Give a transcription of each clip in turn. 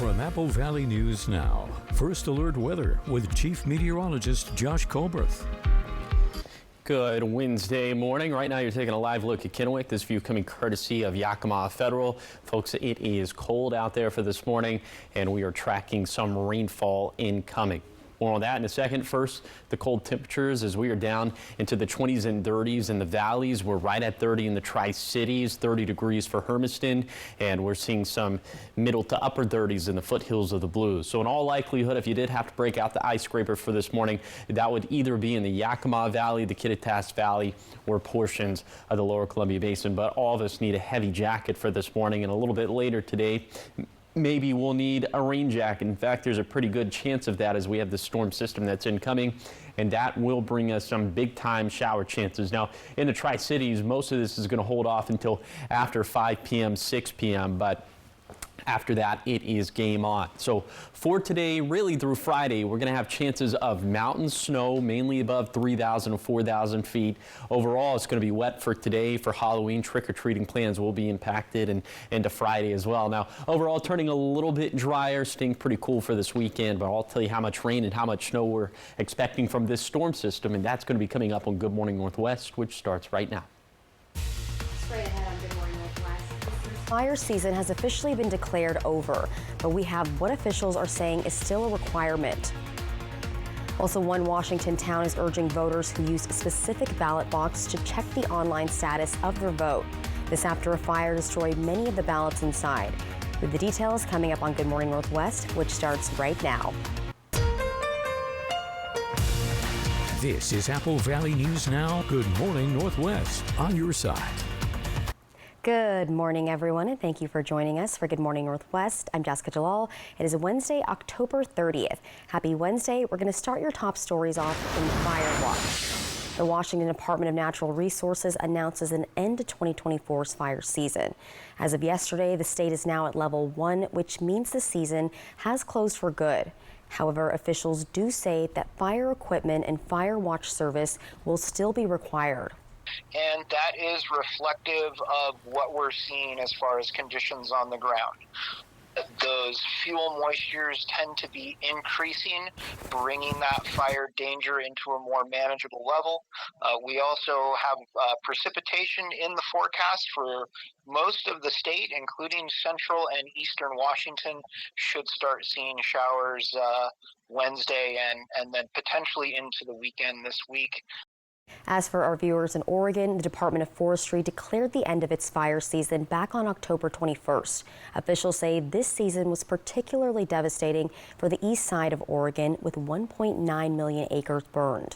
From Apple Valley News Now, First Alert Weather with Chief Meteorologist Josh Colberth. Good Wednesday morning. Right now you're taking a live look at Kennewick. This view coming courtesy of Yakima Federal. Folks, it is cold out there for this morning, and we are tracking some rainfall incoming. More on that in a second. First, the cold temperatures as we are down into the 20s and 30s in the valleys. We're right at 30 in the Tri-Cities, 30 degrees for Hermiston, and we're seeing some middle to upper 30s in the foothills of the Blues. So in all likelihood, if you did have to break out the ice scraper for this morning, that would either be in the Yakima Valley, the Kittitas Valley, or portions of the lower Columbia Basin. But all of us need a heavy jacket for this morning, and a little bit later today, maybe we'll need a rain jacket. In fact, there's a pretty good chance of that as we have the storm system that's incoming, and that will bring us some big time shower chances. Now, in the Tri-Cities, most of this is going to hold off until after 5 p.m., 6 p.m., but after that, it is game on. So for today, really through Friday, we're going to have chances of mountain snow, mainly above 3,000 or 4,000 feet. Overall, it's going to be wet for today. For Halloween, trick-or-treating plans will be impacted and into Friday as well. Now, overall, turning a little bit drier, staying pretty cool for this weekend, but I'll tell you how much rain and how much snow we're expecting from this storm system, and that's going to be coming up on Good Morning Northwest, which starts right now. Straight ahead on Good Morning Northwest. Fire season has officially been declared over, but we have what officials are saying is still a requirement. Also, one Washington town is urging voters who use a specific ballot box to check the online status of their vote. This after a fire destroyed many of the ballots inside. With the details coming up on Good Morning Northwest, which starts right now. This is Apple Valley News Now. Good Morning Northwest, on your side. Good morning, everyone, and thank you for joining us for Good Morning Northwest. I'm Jessica Jalal. It is Wednesday, October 30th. Happy Wednesday. We're going to start your top stories off in Fire Watch. The Washington Department of Natural Resources announces an end to 2024's fire season. As of yesterday, the state is now at level 1, which means the season has closed for good. However, officials do say that fire equipment and fire watch service will still be required. And that is reflective of what we're seeing as far as conditions on the ground. Those fuel moistures tend to be increasing, bringing that fire danger into a more manageable level. We also have precipitation in the forecast for most of the state, including central and eastern Washington. Should start seeing showers Wednesday and then potentially into the weekend this week. As for our viewers in Oregon, the Department of Forestry declared the end of its fire season back on October 21st. Officials say this season was particularly devastating for the east side of Oregon, with 1.9 million acres burned.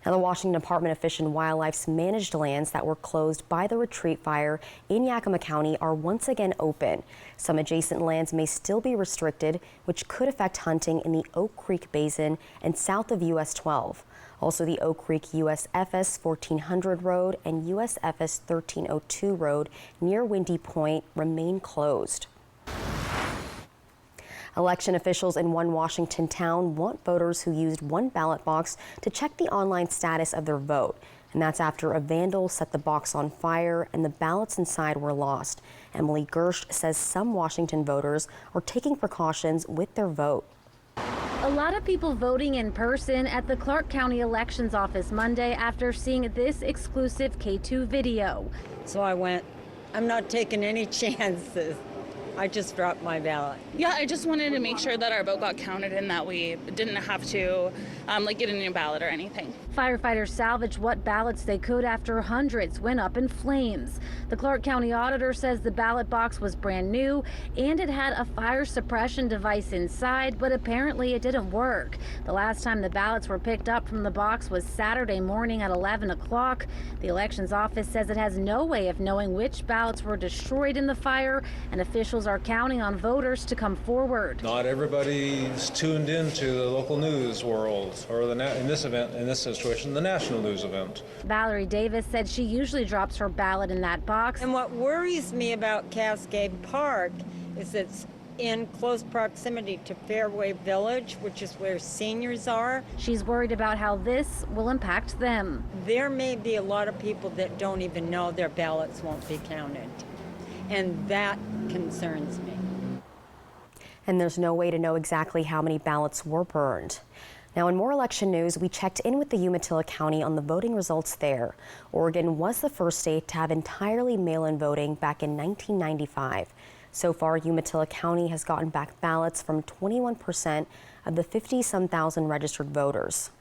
Now, the Washington Department of Fish and Wildlife's managed lands that were closed by the retreat fire in Yakima County are once again open. Some adjacent lands may still be restricted, which could affect hunting in the Oak Creek Basin and south of US 12. Also, the Oak Creek USFS 1400 Road and USFS 1302 Road near Windy Point remain closed. Election officials in one Washington town want voters who used one ballot box to check the online status of their vote. And that's after a vandal set the box on fire and the ballots inside were lost. Emily Gersh says some Washington voters are taking precautions with their vote. A lot of people voting in person at the Clark County Elections Office Monday after seeing this exclusive K2 video. So I went, I'm not taking any chances. I just dropped my ballot. Yeah, I just wanted to make sure that our vote got counted and that we didn't have to get a new ballot or anything. Firefighters salvaged what ballots they could after hundreds went up in flames. The Clark County auditor says the ballot box was brand new and it had a fire suppression device inside, but apparently it didn't work. The last time the ballots were picked up from the box was Saturday morning at 11 o'clock. The elections office says it has no way of knowing which ballots were destroyed in the fire, and officials are counting on voters to come forward. Not everybody's tuned into the local news world, or in this situation, the national news event. Valerie Davis said she usually drops her ballot in that box. And what worries me about Cascade Park is it's in close proximity to Fairway Village, which is where seniors are. She's worried about how this will impact them. There may be a lot of people that don't even know their ballots won't be counted, and that concerns me. And there's no way to know exactly how many ballots were burned. Now, in more election news, we checked in with the Umatilla County on the voting results there. Oregon was the first state to have entirely mail-in voting back in 1995. So far, Umatilla County has gotten back ballots from 21% of the 50-some thousand registered voters.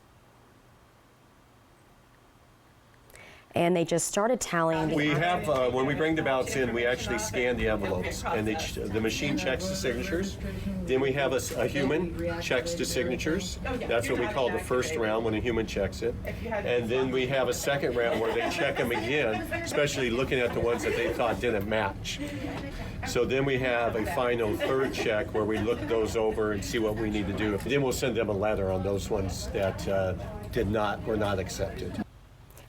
And they just started tallying. We have, when we bring the ballots in, we actually scan the envelopes, and the machine checks the signatures. Then we have a human checks the signatures. That's what we call the first round, when a human checks it. And then we have a second round where they check them again, especially looking at the ones that they thought didn't match. So then we have a final third check where we look those over and see what we need to do. Then we'll send them a letter on those ones that were not accepted.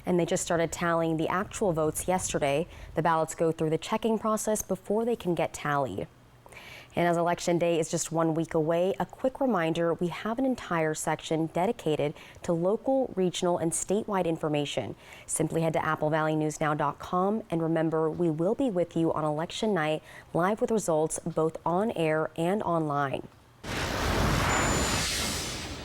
And they just started tallying the actual votes yesterday. The ballots go through the checking process before they can get tallied. And as Election Day is just 1 week away, a quick reminder, we have an entire section dedicated to local, regional, and statewide information. Simply head to applevalleyNewsNow.com, and remember, we will be with you on election night, live with results both on air and online.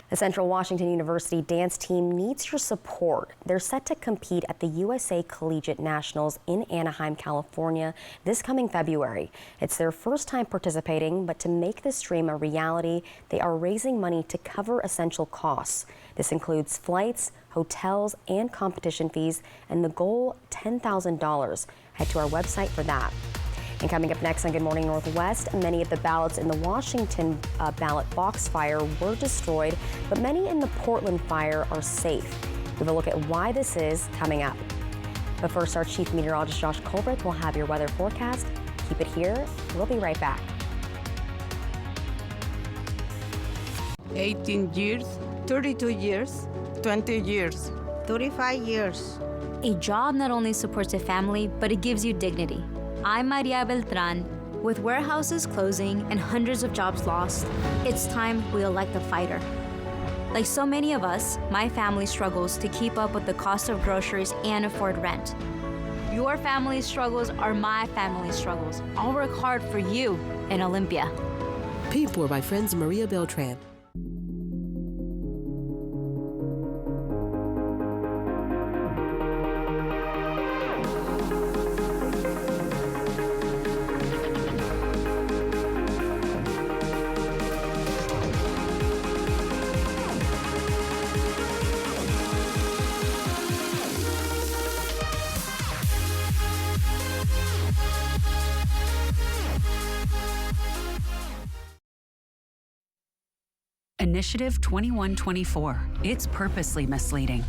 The Central Washington University dance team needs your support. They're set to compete at the USA Collegiate Nationals in Anaheim, California this coming February. It's their first time participating, but to make this dream a reality, they are raising money to cover essential costs. This includes flights, hotels, and competition fees, and the goal, $10,000. Head to our website for that. And coming up next on Good Morning Northwest, many of the ballots in the Washington ballot box fire were destroyed, but many in the Portland fire are safe. We have a look at why this is coming up. But first, our Chief Meteorologist Josh Colbert will have your weather forecast. Keep it here. We'll be right back. 18 years, 32 years, 20 years, 35 years. A job not only supports a family, but it gives you dignity. I'm Maria Beltran. With warehouses closing and hundreds of jobs lost, it's time we elect a fighter. Like so many of us, my family struggles to keep up with the cost of groceries and afford rent. Your family's struggles are my family's struggles. I'll work hard for you in Olympia. Paid for by friends Maria Beltran. Initiative 2124. It's purposely misleading.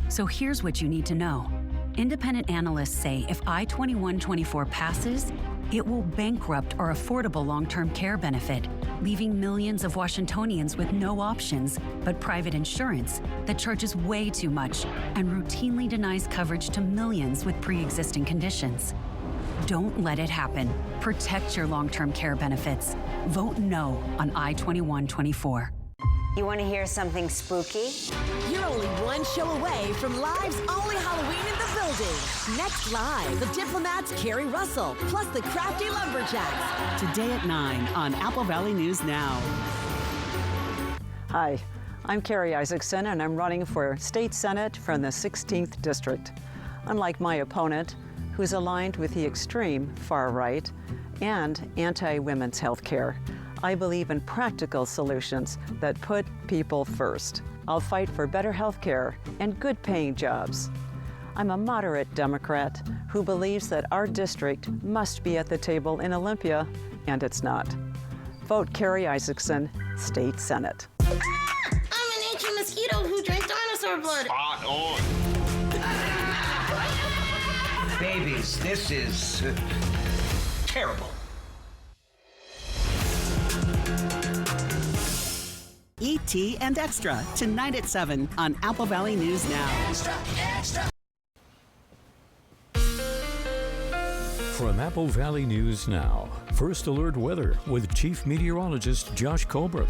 So here's what you need to know. Independent analysts say if I-2124 passes, it will bankrupt our affordable long-term care benefit, leaving millions of Washingtonians with no options but private insurance that charges way too much and routinely denies coverage to millions with pre-existing conditions. Don't let it happen. Protect your long-term care benefits. Vote no on I-2124. You want to hear something spooky? You're only one show away from Live's only Halloween in the building. Next Live, the Diplomats' Carrie Russell, plus the Crafty Lumberjacks. Today at 9 on Apple Valley News Now. Hi, I'm Carrie Isaacson, and I'm running for State Senate from the 16th District. Unlike my opponent, who's aligned with the extreme far right and anti-women's health care, I believe in practical solutions that put people first. I'll fight for better health care and good-paying jobs. I'm a moderate Democrat who believes that our district must be at the table in Olympia, and it's not. Vote Carrie Isaacson, State Senate. I'm an ancient mosquito who drank dinosaur blood. Spot on. Babies, this is terrible. E.T. and Extra, tonight at 7 on Apple Valley News Now. Extra, extra. From Apple Valley News Now, First Alert Weather with Chief Meteorologist Josh Colbert.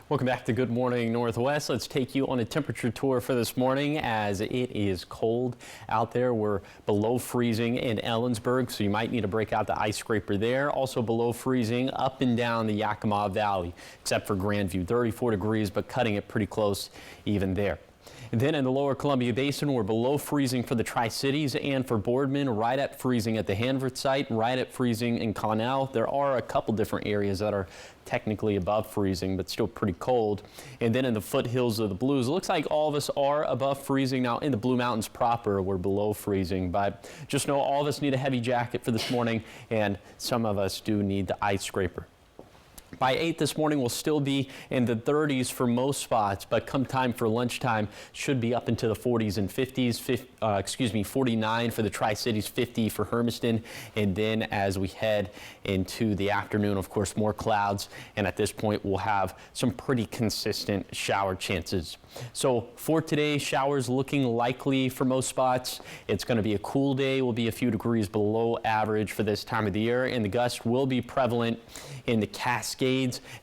Welcome back to Good Morning Northwest. Let's take you on a temperature tour for this morning as it is cold out there. We're below freezing in Ellensburg, so you might need to break out the ice scraper there. Also below freezing up and down the Yakima Valley, except for Grandview, 34 degrees, but cutting it pretty close even there. And then in the lower Columbia Basin, we're below freezing for the Tri-Cities and for Boardman, right at freezing at the Hanford site, right at freezing in Connell. There are a couple different areas that are technically above freezing, but still pretty cold. And then in the foothills of the Blues, it looks like all of us are above freezing. Now in the Blue Mountains proper, we're below freezing, but just know all of us need a heavy jacket for this morning, and some of us do need the ice scraper. By 8 this morning, we'll still be in the 30s for most spots, but come time for lunchtime, should be up into the 40s and 50s, 49 for the Tri-Cities, 50 for Hermiston. And then as we head into the afternoon, of course, more clouds. And at this point, we'll have some pretty consistent shower chances. So for today, showers looking likely for most spots. It's going to be a cool day. Will be a few degrees below average for this time of the year, and the gust will be prevalent in the Cascades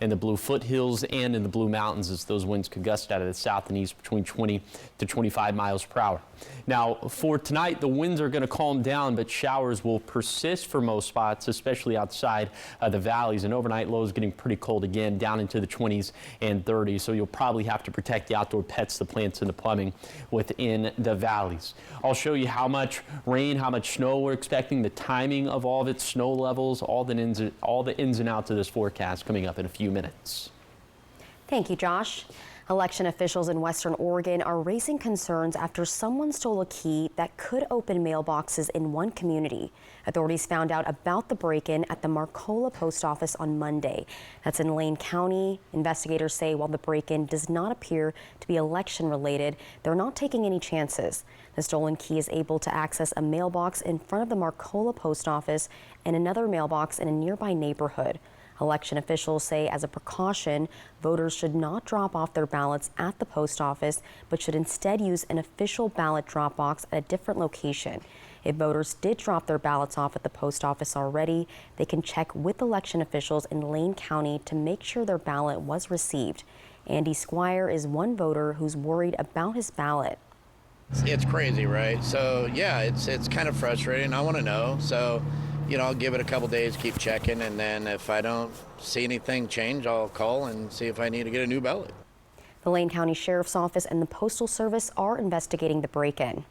and the Blue Foothills and in the Blue Mountains, as those winds could gust out of the south and east between 20 to 25 miles per hour. Now for tonight, the winds are going to calm down, but showers will persist for most spots, especially outside the valleys, and overnight lows getting pretty cold again, down into the 20s and 30s. So you'll probably have to protect the outdoor pets, the plants, and the plumbing within the valleys. I'll show you how much rain, how much snow we're expecting, the timing of all of its snow levels, all the ins and outs of this forecast coming up in a few minutes. Thank you, Josh. Election officials in Western Oregon are raising concerns after someone stole a key that could open mailboxes in one community. Authorities found out about the break-in at the Marcola post office on Monday. That's in Lane County. Investigators say while the break-in does not appear to be election-related, they're not taking any chances. The stolen key is able to access a mailbox in front of the Marcola post office and another mailbox in a nearby neighborhood. Election officials say as a precaution, voters should not drop off their ballots at the post office, but should instead use an official ballot drop box at a different location. If voters did drop their ballots off at the post office already, they can check with election officials in Lane County to make sure their ballot was received. Andy Squire is one voter who's worried about his ballot. It's crazy, right? So yeah, it's kind of frustrating. I want to know. So, you know, I'll give it a couple days, keep checking, and then if I don't see anything change, I'll call and see if I need to get a new ballot. The Lane County Sheriff's Office and the Postal Service are investigating the break-in.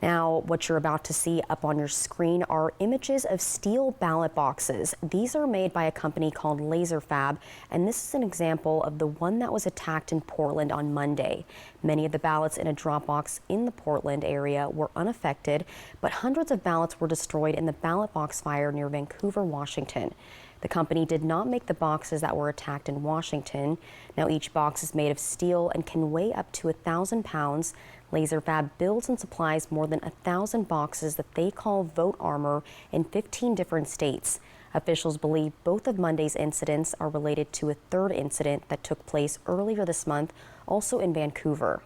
Now, what you're about to see up on your screen are images of steel ballot boxes. These are made by a company called Laser Fab, and this is an example of the one that was attacked in Portland on Monday. Many of the ballots in a drop box in the Portland area were unaffected, but hundreds of ballots were destroyed in the ballot box fire near Vancouver, Washington. The company did not make the boxes that were attacked in Washington. Now each box is made of steel and can weigh up to 1,000 pounds. Laser Fab builds and supplies more than 1,000 boxes that they call vote armor in 15 different states. Officials believe both of Monday's incidents are related to a third incident that took place earlier this month, also in Vancouver.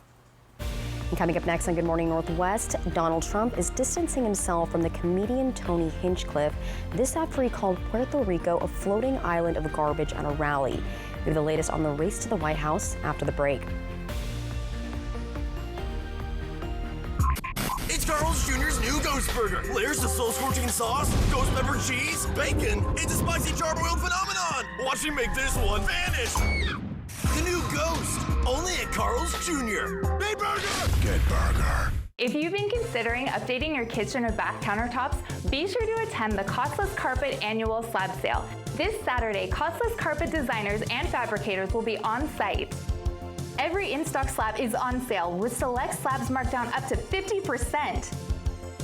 And coming up next on Good Morning Northwest, Donald Trump is distancing himself from the comedian Tony Hinchcliffe. This after he called Puerto Rico a floating island of garbage at a rally. We have the latest on the race to the White House after the break. It's Carl's Jr.'s new Ghost Burger. There's the soul-scorching sauce, ghost pepper cheese, bacon. It's a spicy charbroiled phenomenon. Watch him make this one vanish. The new Ghost, only at Carl's Jr. Big burger! Good burger. If you've been considering updating your kitchen or bath countertops, be sure to attend the Costless Carpet Annual Slab Sale. This Saturday, Costless Carpet designers and fabricators will be on site. Every in-stock slab is on sale, with select slabs marked down up to 50%.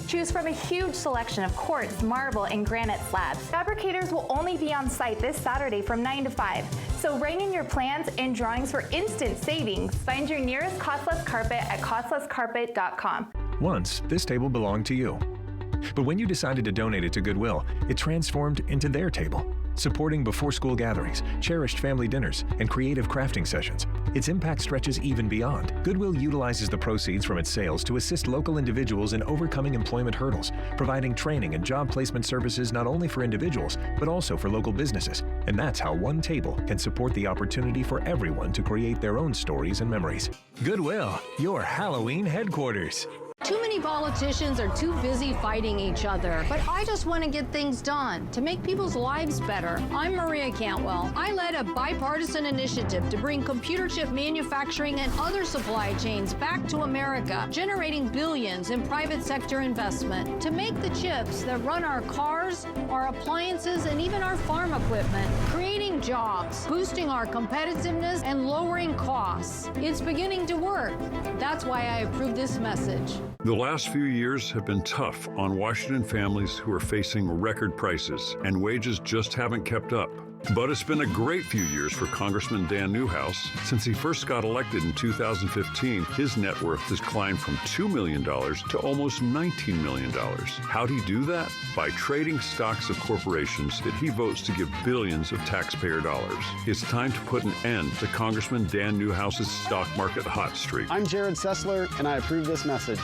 Choose from a huge selection of quartz, marble, and granite slabs. Fabricators will only be on site this Saturday from 9 to 5, so write in your plans and drawings for instant savings. Find your nearest Costless Carpet at costlesscarpet.com. Once, this table belonged to you. But when you decided to donate it to Goodwill, it transformed into their table, supporting before-school gatherings, cherished family dinners, and creative crafting sessions. Its impact stretches even beyond. Goodwill utilizes the proceeds from its sales to assist local individuals in overcoming employment hurdles, providing training and job placement services not only for individuals, but also for local businesses. And that's how one table can support the opportunity for everyone to create their own stories and memories. Goodwill, your Halloween headquarters. Too many politicians are too busy fighting each other, but I just want to get things done to make people's lives better. I'm Maria Cantwell. I led a bipartisan initiative to bring computer chip manufacturing and other supply chains back to America, generating billions in private sector investment to make the chips that run our cars, our appliances, and even our farm equipment, creating jobs, boosting our competitiveness, and lowering costs. It's beginning to work. That's why I approve this message. The last few years have been tough on Washington families who are facing record prices, and wages just haven't kept up. But it's been a great few years for Congressman Dan Newhouse. Since he first got elected in 2015, his net worth has climbed from $2 million to almost $19 million. How'd he do that? By trading stocks of corporations that he votes to give billions of taxpayer dollars. It's time to put an end to Congressman Dan Newhouse's stock market hot streak. I'm Jared Sessler, and I approve this message.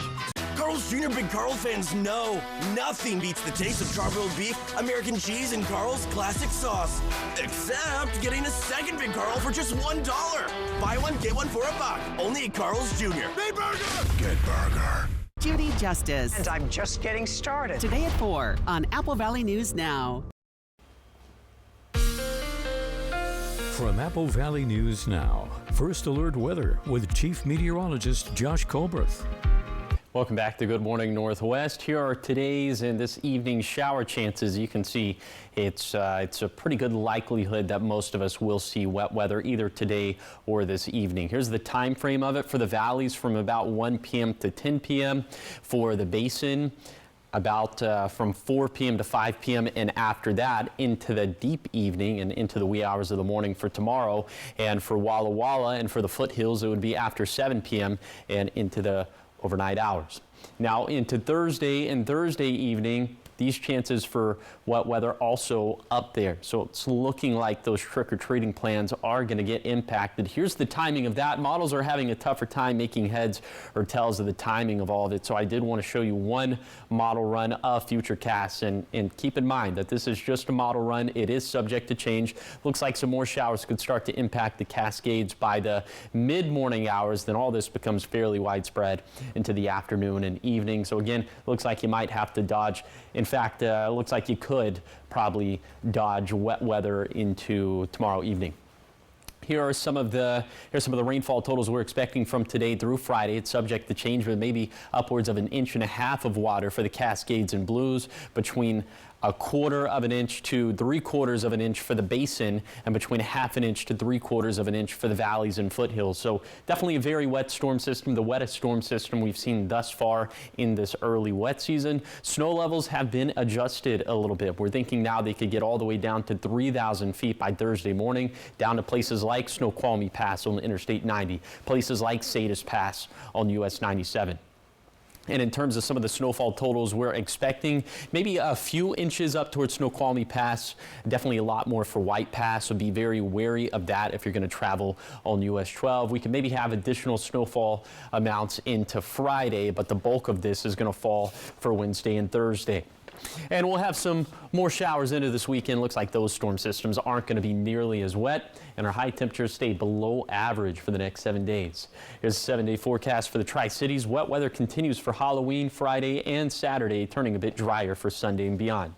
Carl's Jr. Big Carl fans know nothing beats the taste of char-grilled beef, American cheese, and Carl's classic sauce. Except getting a second Big Carl for just $1. Buy one, get one for $1. Only at Carl's Jr. Big Burger! Good burger. Judy Justice. And I'm just getting started. Today at 4 on Apple Valley News Now. From Apple Valley News Now, First Alert Weather with Chief Meteorologist Josh Colbreth. Welcome back to Good Morning Northwest. Here are today's and this evening's shower chances. You can see it's a pretty good likelihood that most of us will see wet weather either today or this evening. Here's the time frame of it for the valleys from about 1 p.m. to 10 p.m. For the basin, about from 4 p.m. to 5 p.m. and after that into the deep evening and into the wee hours of the morning for tomorrow. And for Walla Walla and for the foothills, it would be after 7 p.m. and into the overnight hours. Now into Thursday and Thursday evening, these chances for wet weather also up there. So it's looking like those trick-or-treating plans are going to get impacted. Here's the timing of that. Models are having a tougher time making heads or tails of the timing of all of it. So I did want to show you one model run of Futurecast. And keep in mind that this is just a model run. It is subject to change. Looks like some more showers could start to impact the Cascades by the mid-morning hours. Then all this becomes fairly widespread into the afternoon and evening. So again, looks like you might have to dodge. In fact, it looks like you could probably dodge wet weather into tomorrow evening. Here's some of the rainfall totals we're expecting from today through Friday. It's subject to change, but maybe upwards of 1.5 inches of water for the Cascades and Blues, between 1/4 of an inch to 3/4 of an inch for the basin, and between 1/2 inch to 3/4 of an inch for the valleys and foothills. So definitely a very wet storm system, the wettest storm system we've seen thus far in this early wet season. Snow levels have been adjusted a little bit. We're thinking now they could get all the way down to 3,000 feet by Thursday morning, down to places like Snoqualmie Pass on Interstate 90, places like Sadis Pass on US 97. And in terms of some of the snowfall totals, we're expecting maybe a few inches up towards Snoqualmie Pass, definitely a lot more for White Pass, so be very wary of that if you're going to travel on US 12. We can maybe have additional snowfall amounts into Friday, but the bulk of this is going to fall for Wednesday and Thursday. And we'll have some more showers into this weekend. Looks like those storm systems aren't going to be nearly as wet, and our high temperatures stay below average for the next 7 days. Here's a 7-day forecast for the Tri-Cities. Wet weather continues for Halloween, Friday, and Saturday, turning a bit drier for Sunday and beyond.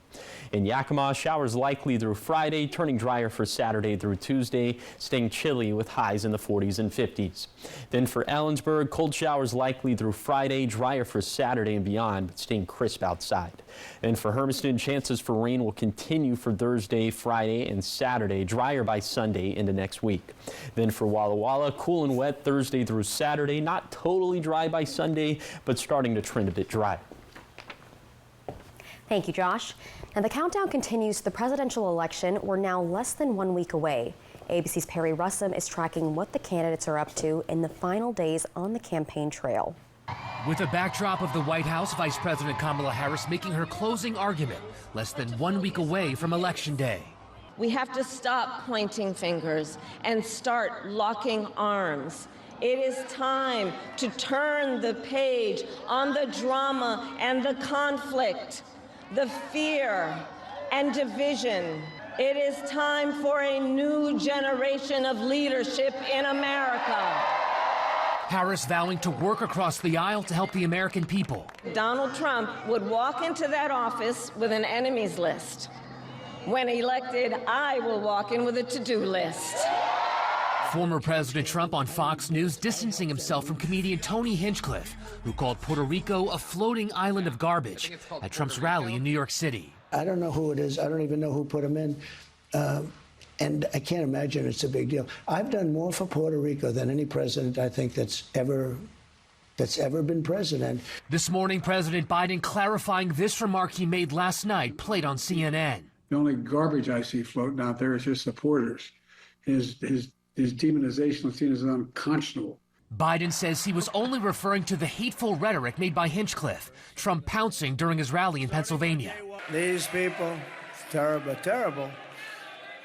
In Yakima, showers likely through Friday, turning drier for Saturday through Tuesday, staying chilly with highs in the 40s and 50s. Then for Ellensburg, cold showers likely through Friday, drier for Saturday and beyond, but staying crisp outside. And for Hermiston, chances for rain will continue for Thursday, Friday, and Saturday, drier by Sunday into next week. Then for Walla Walla, cool and wet Thursday through Saturday, not totally dry by Sunday, but starting to trend a bit dry. Thank you, Josh. And the countdown continues to the presidential election. We're now less than 1 week away. ABC's Perry Russum is tracking what the candidates are up to in the final days on the campaign trail. With a backdrop of the White House, Vice President Kamala Harris making her closing argument less than 1 week away from Election Day. We have to stop pointing fingers and start locking arms. It is time to turn the page on the drama and the conflict, the fear and division. It is time for a new generation of leadership in America. Harris vowing to work across the aisle to help the American people. Donald Trump would walk into that office with an enemies list. When elected, I will walk in with a to-do list. Former President Trump on Fox News distancing himself from comedian Tony Hinchcliffe, who called Puerto Rico a floating island of garbage at Trump's rally in New York City. I don't know who it is. I don't even know who put him in. And I can't imagine it's a big deal. I've done more for Puerto Rico than any president I think that's ever been president. This morning, President Biden clarifying this remark he made last night, played on CNN. The only garbage I see floating out there is his supporters. His demonization is seen as unconscionable. Biden says he was only referring to the hateful rhetoric made by Hinchcliffe, Trump pouncing during his rally in Pennsylvania. These people, terrible, terrible.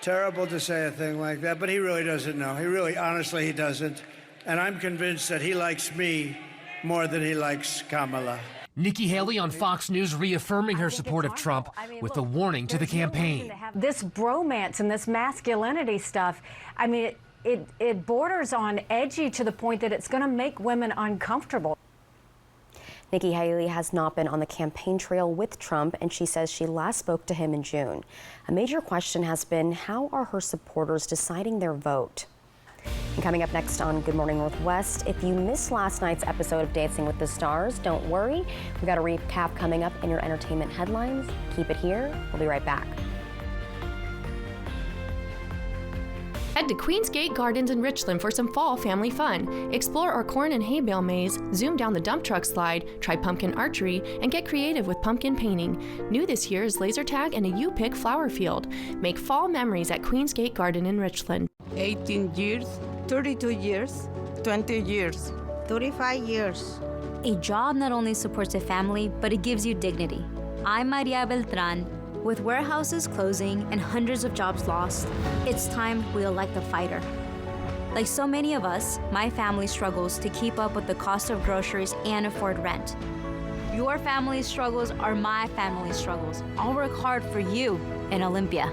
Terrible to say a thing like that, but he really doesn't know. He really, honestly, he doesn't. And I'm convinced that he likes me more than he likes Kamala. Nikki Haley on Fox News reaffirming her support of Trump with a warning to the campaign. This bromance and this masculinity stuff, I mean, it borders on edgy to the point that it's going to make women uncomfortable. Nikki Haley has not been on the campaign trail with Trump, and she says she last spoke to him in June. A major question has been, how are her supporters deciding their vote? And coming up next on Good Morning Northwest, if you missed last night's episode of Dancing with the Stars, don't worry. We've got a recap coming up in your entertainment headlines. Keep it here. We'll be right back. Head to Queensgate Gardens in Richland for some fall family fun. Explore our corn and hay bale maze, zoom down the dump truck slide, try pumpkin archery, and get creative with pumpkin painting. New this year is laser tag and a U-Pick flower field. Make fall memories at Queensgate Garden in Richland. 18 years, 32 years, 20 years, 35 years. A job not only supports a family, but it gives you dignity. I'm Maria Beltran. With warehouses closing and hundreds of jobs lost, it's time we elect a fighter. Like so many of us, my family struggles to keep up with the cost of groceries and afford rent. Your family's struggles are my family's struggles. I'll work hard for you in Olympia.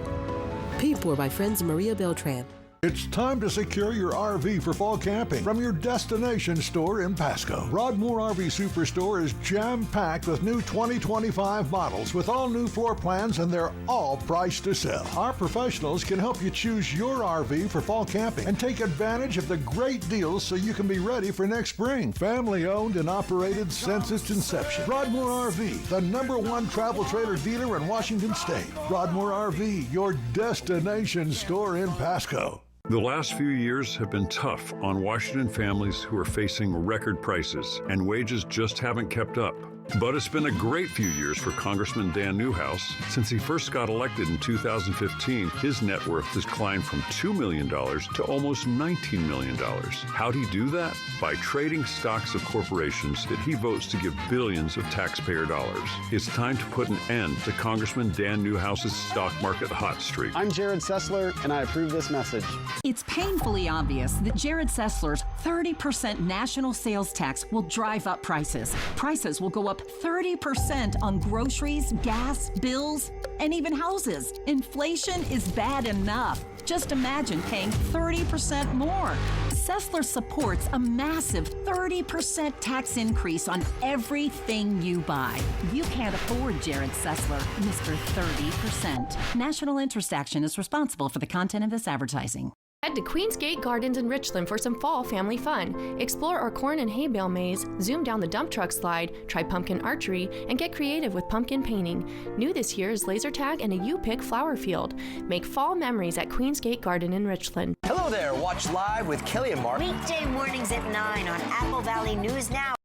Paid for by friends Maria Beltran. It's time to secure your RV for fall camping from your destination store in Pasco. Broadmoor RV Superstore is jam-packed with new 2025 models with all new floor plans, and they're all priced to sell. Our professionals can help you choose your RV for fall camping and take advantage of the great deals so you can be ready for next spring. Family owned and operated since its inception. Broadmoor RV, the #1 travel trailer dealer in Washington State. Broadmoor RV, your destination store in Pasco. The last few years have been tough on Washington families who are facing record prices, and wages just haven't kept up. But it's been a great few years for Congressman Dan Newhouse. Since he first got elected in 2015, his net worth has climbed from $2 million to almost $19 million. How'd he do that? By trading stocks of corporations that he votes to give billions of taxpayer dollars. It's time to put an end to Congressman Dan Newhouse's stock market hot streak. I'm Jared Sessler, and I approve this message. It's painfully obvious that Jared Sessler's 30% national sales tax will drive up prices. Prices will go up 30% on groceries, gas, bills, and even houses. Inflation is bad enough. Just imagine paying 30% more. Sessler supports a massive 30% tax increase on everything you buy. You can't afford Jared Sessler, Mr. 30%. National Interest Action is responsible for the content of this advertising. Head to Queensgate Gardens in Richland for some fall family fun. Explore our corn and hay bale maze, zoom down the dump truck slide, try pumpkin archery, and get creative with pumpkin painting. New this year is laser tag and a U-Pick flower field. Make fall memories at Queensgate Garden in Richland. Hello there. Watch live with Kelly and Mark. Weekday mornings at 9 on Apple Valley News Now.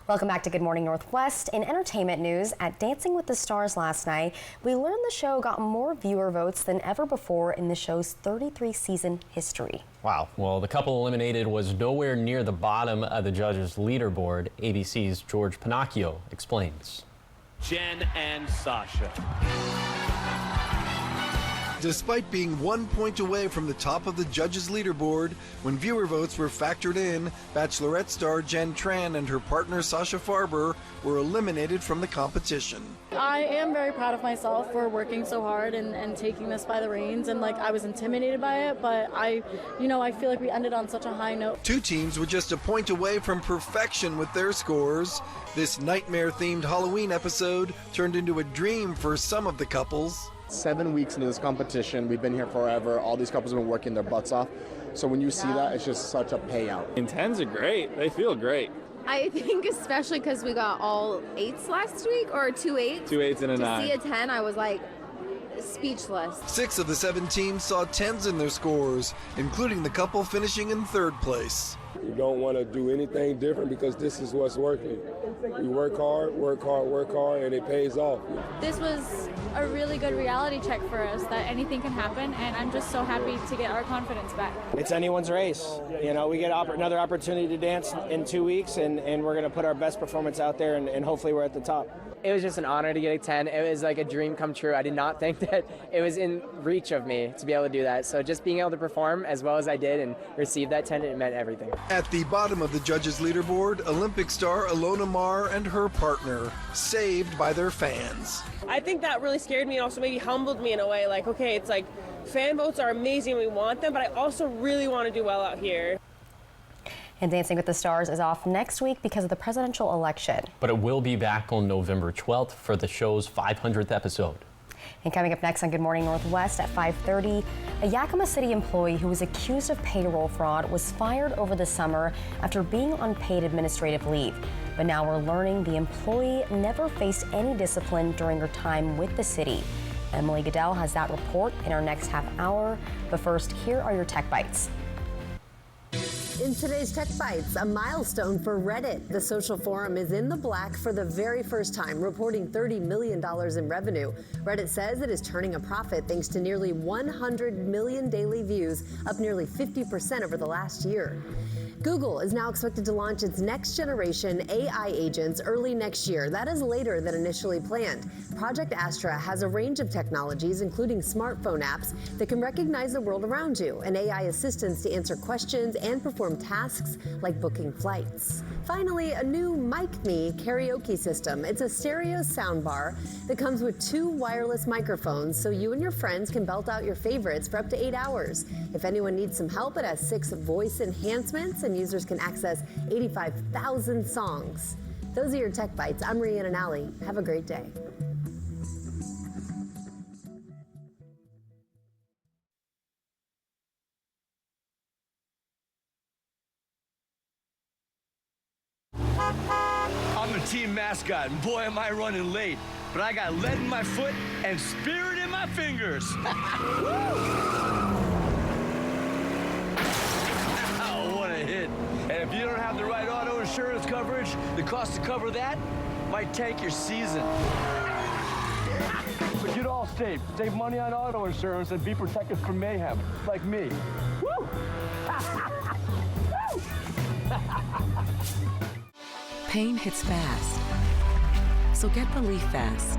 Welcome back to Good Morning Northwest. In entertainment news, at Dancing with the Stars last night, we learned the show got more viewer votes than ever before in the show's 33-season history. Wow. Well, the couple eliminated was nowhere near the bottom of the judges' leaderboard. ABC's George Pinocchio explains. Jen and Sasha. Despite being 1 point away from the top of the judges' leaderboard, when viewer votes were factored in, Bachelorette star Jen Tran and her partner Sasha Farber were eliminated from the competition. I am very proud of myself for working so hard and taking this by the reins, and I was intimidated by it, but I feel like we ended on such a high note. Two teams were just a point away from perfection with their scores. This nightmare-themed Halloween episode turned into a dream for some of the couples. 7 weeks into this competition, we've been here forever. All these couples have been working their butts off. So when you see that, it's just such a payout. And 10s are great. They feel great. I think especially because we got all 8s last week, or 2 8s. 2 8s and a 9. To see a 10, I was speechless. 6 of the 7 teams saw 10s in their scores, including the couple finishing in 3rd place. You don't want to do anything different because this is what's working. We work hard, and it pays off. This was a really good reality check for us that anything can happen, and I'm just so happy to get our confidence back. It's anyone's race. We get another opportunity to dance in 2 weeks, and we're going to put our best performance out there, and hopefully we're at the top. It was just an honor to get a 10. It was like a dream come true. I did not think that it was in reach of me to be able to do that. So just being able to perform as well as I did and receive that 10, it meant everything. At the bottom of the judges' leaderboard, Olympic star Ilona Maher and her partner, saved by their fans. I think that really scared me and also maybe humbled me in a way. Fan votes are amazing, we want them, but I also really want to do well out here. And Dancing with the Stars is off next week because of the presidential election. But it will be back on November 12th for the show's 500th episode. And coming up next on Good Morning Northwest at 5:30, a Yakima City employee who was accused of payroll fraud was fired over the summer after being on paid administrative leave. But now we're learning the employee never faced any discipline during her time with the city. Emily Goodell has that report in our next half hour. But first, here are your Tech Bites. In today's Tech Bites, a milestone for Reddit. The social forum is in the black for the very first time, reporting $30 million in revenue. Reddit says it is turning a profit thanks to nearly 100 million daily views, up nearly 50% over the last year. Google is now expected to launch its next generation AI agents early next year. That is later than initially planned. Project Astra has a range of technologies, including smartphone apps that can recognize the world around you, and AI assistants to answer questions and perform tasks like booking flights. Finally, a new Mic Me karaoke system. It's a stereo soundbar that comes with 2 wireless microphones so you and your friends can belt out your favorites for up to 8 hours. If anyone needs some help, it has 6 voice enhancements and users can access 85,000 songs. Those are your Tech Bites. I'm Rhiannon Alley. Have a great day. I'm the team mascot, and boy, am I running late. But I got lead in my foot and spirit in my fingers. Ow, what a hit. And if you don't have the right auto insurance coverage, the cost to cover that might tank your season. But get all safe. Save money on auto insurance and be protected from mayhem, like me. Woo! Pain hits fast, so get relief fast.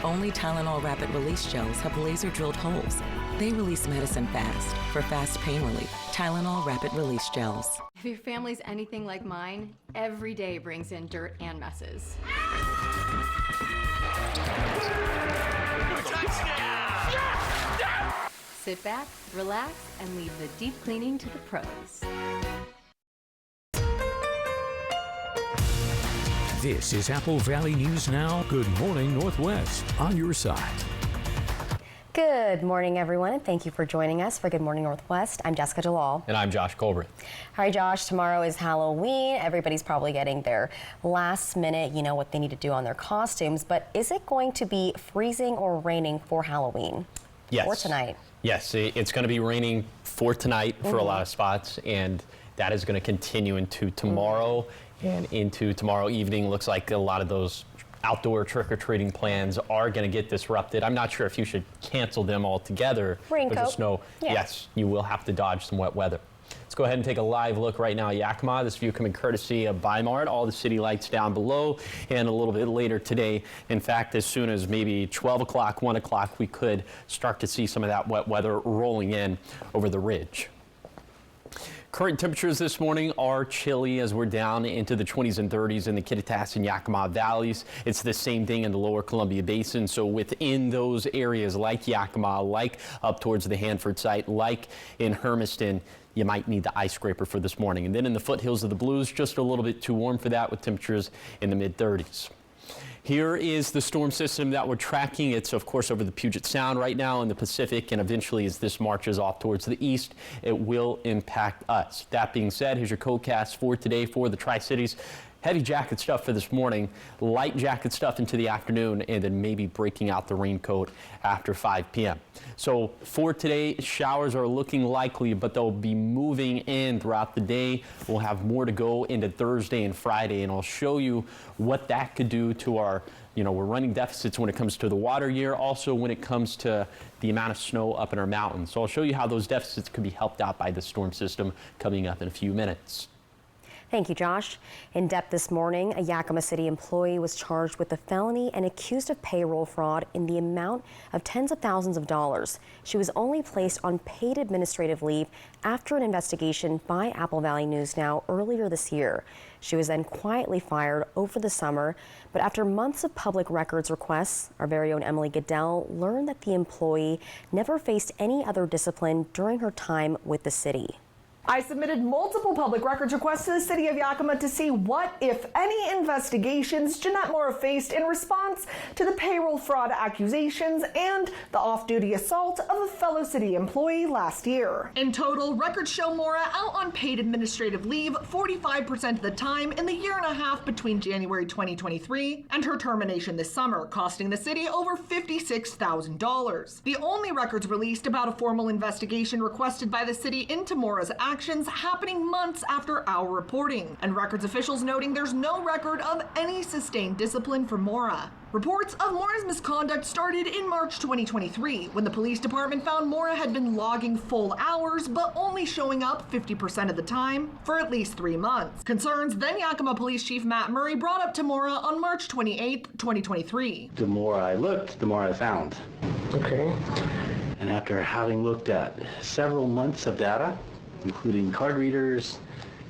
Only Tylenol Rapid Release Gels have laser-drilled holes. They release medicine fast for fast pain relief. Tylenol Rapid Release Gels. If your family's anything like mine, every day brings in dirt and messes. Sit back, relax, and leave the deep cleaning to the pros. This is Apple Valley News Now. Good morning, Northwest, on your side. Good morning, everyone, and thank you for joining us for Good Morning Northwest. I'm Jessica Jalal. And I'm Josh Colbert. All right, Josh, tomorrow is Halloween. Everybody's probably getting their last minute, what they need to do on their costumes. But is it going to be freezing or raining for Halloween? Yes. Or tonight? Yes, it's going to be raining for tonight for a lot of spots, and That is going to continue into tomorrow and into tomorrow evening. Looks like a lot of those outdoor trick-or-treating plans are going to get disrupted. I'm not sure if you should cancel them altogether. Raincoat. Because of snow. Yeah. Yes, you will have to dodge some wet weather. Let's go ahead and take a live look right now at Yakima. This view coming courtesy of Bi-Mart. All the city lights down below, and a little bit later today. In fact, as soon as maybe 12 o'clock, 1 o'clock, we could start to see some of that wet weather rolling in over the ridge. Current temperatures this morning are chilly as we're down into the 20s and 30s in the Kittitas and Yakima valleys. It's the same thing in the lower Columbia Basin. So within those areas like Yakima, like up towards the Hanford site, like in Hermiston, you might need the ice scraper for this morning. And then in the foothills of the Blues, just a little bit too warm for that with temperatures in the mid-30s. Here is the storm system that we're tracking. It's, of course, over the Puget Sound right now in the Pacific, and eventually as this marches off towards the east, it will impact us. That being said, here's your CoCast for today for the Tri-Cities. Heavy jacket stuff for this morning, light jacket stuff into the afternoon, and then maybe breaking out the raincoat after 5 p.m. So for today, showers are looking likely, but they'll be moving in throughout the day. We'll have more to go into Thursday and Friday, and I'll show you what that could do to our, we're running deficits when it comes to the water year, also when it comes to the amount of snow up in our mountains. So I'll show you how those deficits could be helped out by the storm system coming up in a few minutes. Thank you, Josh. In depth this morning, a Yakima City employee was charged with a felony and accused of payroll fraud in the amount of tens of thousands of dollars. She was only placed on paid administrative leave after an investigation by Apple Valley News Now earlier this year. She was then quietly fired over the summer, but after months of public records requests, our very own Emily Goodell learned that the employee never faced any other discipline during her time with the city. I submitted multiple public records requests to the city of Yakima to see what, if any, investigations Jeanette Mora faced in response to the payroll fraud accusations and the off-duty assault of a fellow city employee last year. In total, records show Mora out on paid administrative leave 45% of the time in the year and a half between January 2023 and her termination this summer, costing the city over $56,000. The only records released about a formal investigation requested by the city into Mora's actions happening months after our reporting, and records officials noting there's no record of any sustained discipline for Mora. Reports of Mora's misconduct started in March 2023, when the police department found Mora had been logging full hours, but only showing up 50% of the time for at least 3 months. Concerns then Yakima Police Chief Matt Murray brought up to Mora on March 28, 2023. The more I looked, the more I found. Okay. And after having looked at several months of data, including card readers,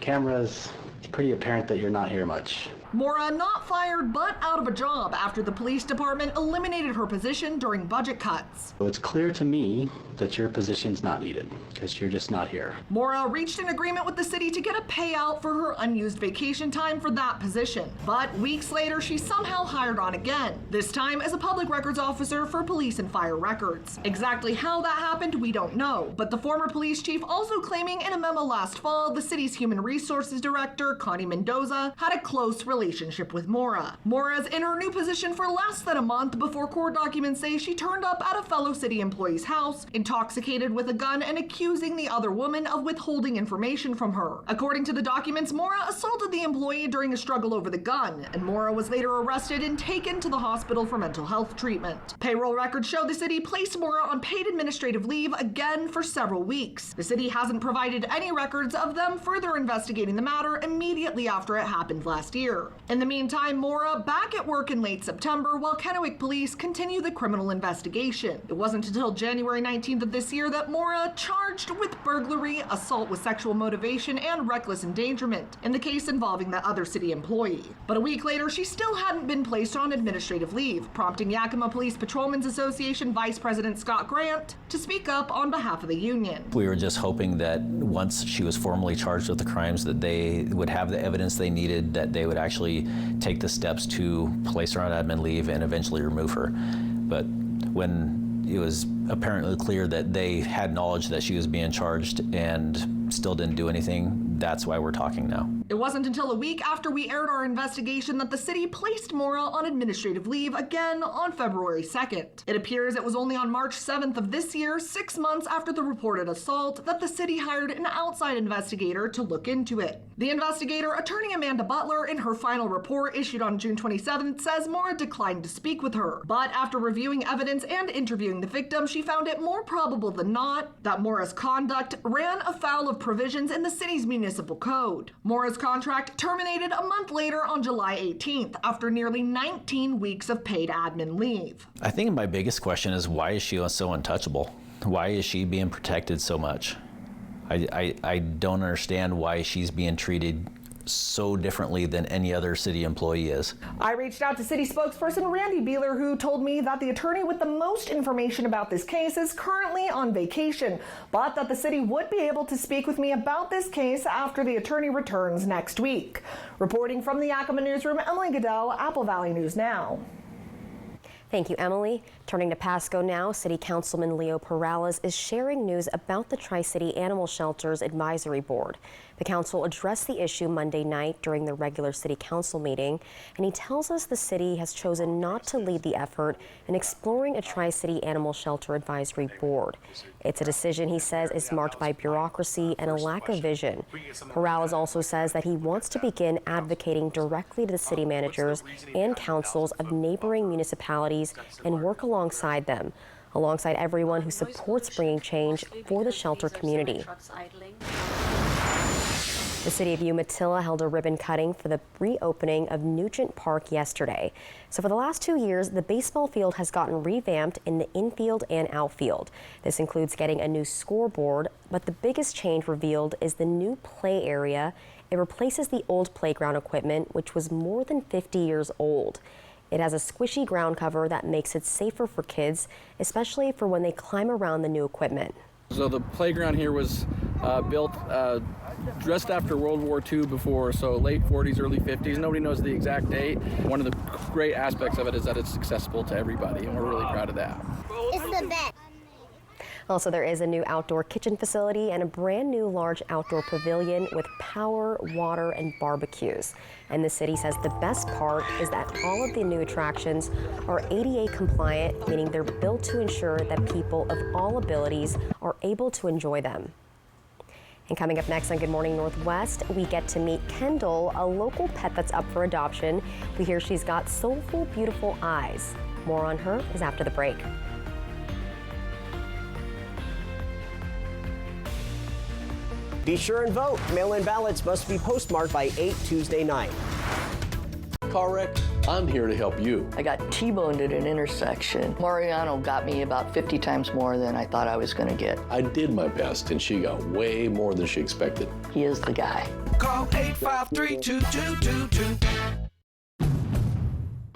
cameras, it's pretty apparent that you're not here much. Mora not fired, but out of a job after the police department eliminated her position during budget cuts. So it's clear to me that your position's not needed, because you're just not here. Mora reached an agreement with the city to get a payout for her unused vacation time for that position. But weeks later, she's somehow hired on again, this time as a public records officer for police and fire records. Exactly how that happened, we don't know, but the former police chief also claiming in a memo last fall, the city's human resources director, Connie Mendoza, had a close relationship with Mora. Mora's in her new position for less than a month before court documents say she turned up at a fellow city employee's house, intoxicated with a gun and accusing the other woman of withholding information from her. According to the documents, Mora assaulted the employee during a struggle over the gun, and Mora was later arrested and taken to the hospital for mental health treatment. Payroll records show the city placed Mora on paid administrative leave again for several weeks. The city hasn't provided any records of them further investigating the matter immediately after it happened last year. In the meantime, Mora back at work in late September while Kennewick police continue the criminal investigation. It wasn't until January 19th of this year that Mora charged with burglary, assault with sexual motivation, and reckless endangerment in the case involving the other city employee. But a week later, she still hadn't been placed on administrative leave, prompting Yakima Police Patrolmen's Association Vice President Scott Grant to speak up on behalf of the union. We were just hoping that once she was formally charged with the crimes that they would have the evidence they needed, that they would actually take the steps to place her on admin leave and eventually remove her. But when it was apparently clear that they had knowledge that she was being charged and still didn't do anything, that's why we're talking now. It wasn't until a week after we aired our investigation that the city placed Maura on administrative leave again on February 2nd. It appears it was only on March 7th of this year, 6 months after the reported assault, that the city hired an outside investigator to look into it. The investigator, attorney Amanda Butler, in her final report issued on June 27th, says Maura declined to speak with her. But after reviewing evidence and interviewing the victim, she found it more probable than not that Maura's conduct ran afoul of provisions in the city's municipal code. Maura's contract terminated a month later on July 18th after nearly 19 weeks of paid admin leave. I think my biggest question is, why is she so untouchable? Why is she being protected so much? I don't understand why she's being treated so differently than any other city employee is. I reached out to city spokesperson Randy Beeler, who told me that the attorney with the most information about this case is currently on vacation, but that the city would be able to speak with me about this case after the attorney returns next week. Reporting from the Yakima newsroom, Emily Goodell, Apple Valley News Now. Thank you, Emily. Turning to Pasco now, City Councilman Leo Perales is sharing news about the Tri-City Animal Shelters Advisory Board. The council addressed the issue Monday night during the regular city council meeting, and he tells us the city has chosen not to lead the effort in exploring a Tri-City Animal Shelter Advisory Board. It's a decision he says is marked by bureaucracy and a lack of vision. Perales also says that he wants to begin advocating directly to the city managers and councils of neighboring municipalities and work alongside them, alongside everyone who supports bringing change for the shelter community. The city of Umatilla held a ribbon cutting for the reopening of Nugent Park yesterday. So for the last 2 years, the baseball field has gotten revamped in the infield and outfield. This includes getting a new scoreboard, but the biggest change revealed is the new play area. It replaces the old playground equipment, which was more than 50 years old. It has a squishy ground cover that makes it safer for kids, especially for when they climb around the new equipment. So the playground here was built just after World War II before, so late 40s, early 50s. Nobody knows the exact date. One of the great aspects of it is that it's accessible to everybody, and we're really proud of that. It's the best. Also, there is a new outdoor kitchen facility and a brand new large outdoor pavilion with power, water, and barbecues. And the city says the best part is that all of the new attractions are ADA compliant, meaning they're built to ensure that people of all abilities are able to enjoy them. And coming up next on Good Morning Northwest, we get to meet Kendall, a local pet that's up for adoption. We hear she's got soulful, beautiful eyes. More on her is after the break. Be sure and vote. Mail-in ballots must be postmarked by 8 Tuesday night. Car wreck? I'm here to help you. I got T-boned at an intersection. Mariano got me about 50 times more than I thought I was going to get. I did my best, and she got way more than she expected. He is the guy. Call 853-2222.